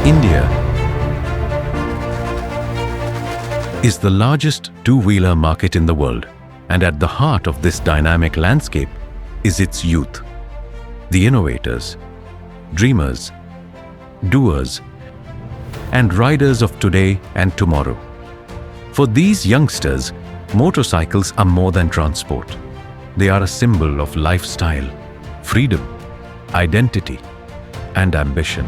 India is the largest two-wheeler market in the world, and at the heart of this dynamic landscape is its youth. The innovators, dreamers, doers, and riders of today and tomorrow. For these youngsters, motorcycles are more than transport. They are a symbol of lifestyle, freedom, identity, and ambition.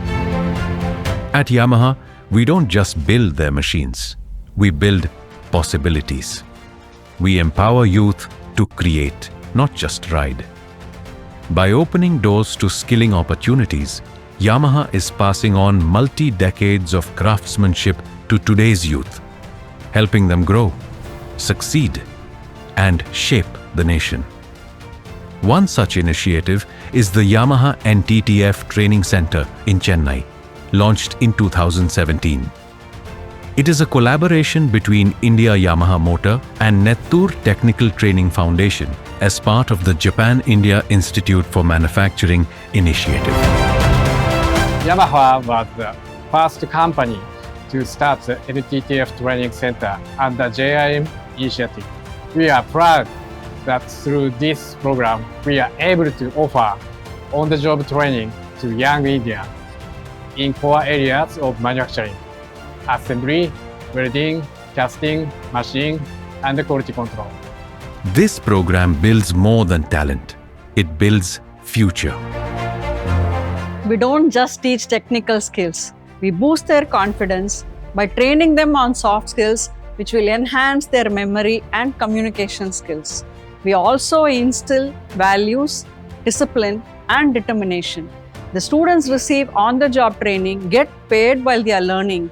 At Yamaha, we don't just build their machines, we build possibilities. We empower youth to create, not just ride. By opening doors to skilling opportunities, Yamaha is passing on multi-decades of craftsmanship to today's youth, helping them grow, succeed, and shape the nation. One such initiative is the Yamaha NTTF Training Center in Chennai, launched in 2017. It is a collaboration between India Yamaha Motor and Nettur Technical Training Foundation as part of the Japan-India Institute for Manufacturing initiative. Yamaha was the first company to start the NTTF Training Center under JIM initiative. We are proud that through this program, we are able to offer on-the-job training to young Indians in core areas of manufacturing: assembly, welding, casting, machining, and quality control. This program builds more than talent. It builds future. We don't just teach technical skills. We boost their confidence by training them on soft skills which will enhance their memory and communication skills. We also instill values, discipline, and determination. The students receive on-the-job training, get paid while they are learning,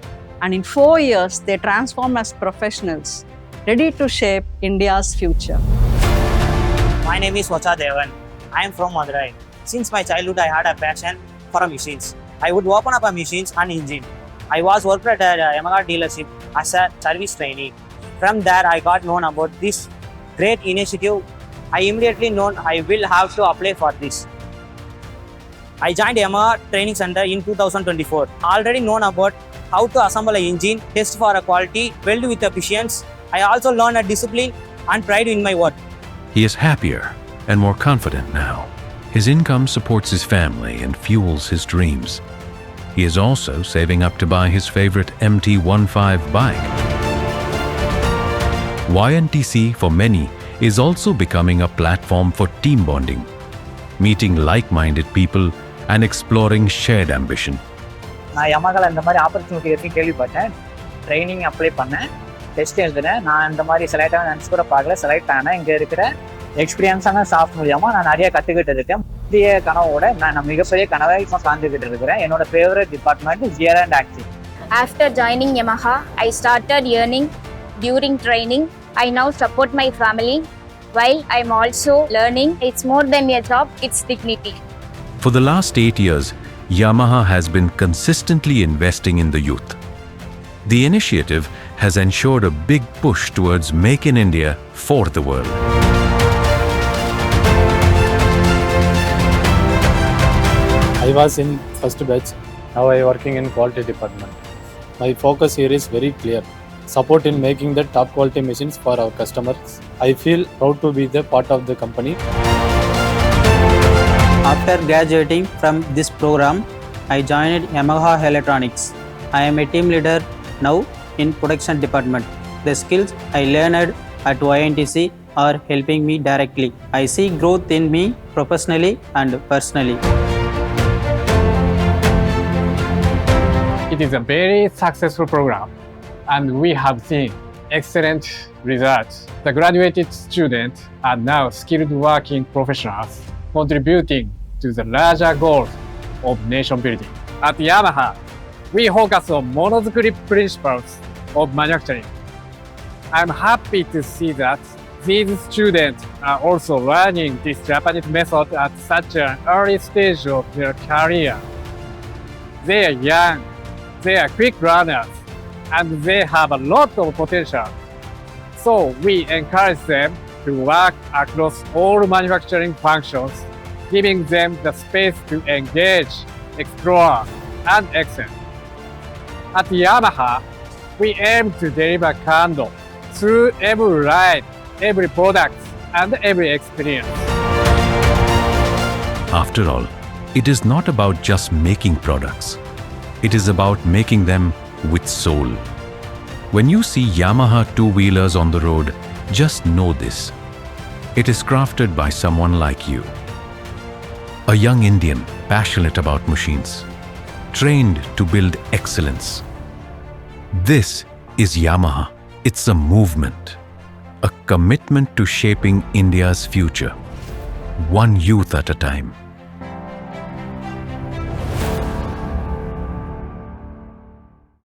and in 4 years, they transform as professionals, ready to shape India's future. My name is Vacha Devan. I am from Madurai. Since my childhood, I had a passion for machines. I would open up a machines and engine. I was worked at a Yamaha dealership as a service trainee. From there, I got known about this great initiative. I immediately known I will have to apply for this. I joined Yamaha Training Center in 2024. Already known about how to assemble an engine, test for a quality, weld with efficiency. I also learned a discipline and pride in my work. He is happier and more confident now. His income supports his family and fuels his dreams. He is also saving up to buy his favorite MT-15 bike. YNTC for many is also becoming a platform for team bonding, meeting like-minded people and exploring shared ambition. நான் யமஹால இந்த மாதிரி opportunity இருக்கு கேள்விப்பட்டேன். Training apply பண்ணேன், test எழுதுனேன். நான் இந்த மாதிரி செலக்ட் ஆக நினச்சி கூட பார்க்கல, செலக்ட் ஆனேன். இங்கே இருக்கிற எக்ஸ்பீரியன்ஸான ஸ்டாஃப் மூலியமாக நான் நிறைய கற்றுக்கிட்டு இருக்கேன். புதிய கனவோட நான் மிகப்பெரிய கனவை இப்போ காந்துக்கிட்டு இருக்கிறேன். என்னோட ஃபேவரட் டிபார்ட்மெண்ட் கியர் அண்ட் ஆக்சிங். After joining Yamaha, I started earning during training. I now support my family while I'm also learning. It's more than a job, it's dignity. For the last 8 years, Yamaha has been consistently investing in the youth. The initiative has ensured a big push towards Make in India for the world. I was in first batch. Now I working in quality department. My focus here is very clear. Support in making the top quality machines for our customers. I feel proud to be the part of the company. After graduating from this program, I joined Yamaha Electronics. I am a team leader now in production department. The skills I learned at YNTC are helping me directly. I see growth in me professionally and personally. It is a very successful program, and we have seen excellent results. The graduated students are now skilled working professionals, contributing to the larger goals of nation building. At Yamaha, we focus on monozukuri principles of manufacturing. I'm happy to see that these students are also learning this Japanese method at such an early stage of their career. They are young, they are quick learners, and they have a lot of potential. So we encourage them to work across all manufacturing functions, giving them the space to engage, explore, and excel. At Yamaha, we aim to deliver Kando through every ride, every product, and every experience. After all, it is not about just making products. It is about making them with soul. When you see Yamaha two-wheelers on the road, just know this. It is crafted by someone like you. A young Indian passionate about machines, trained to build excellence. This is Yamaha. It's a movement, a commitment to shaping India's future, one youth at a time.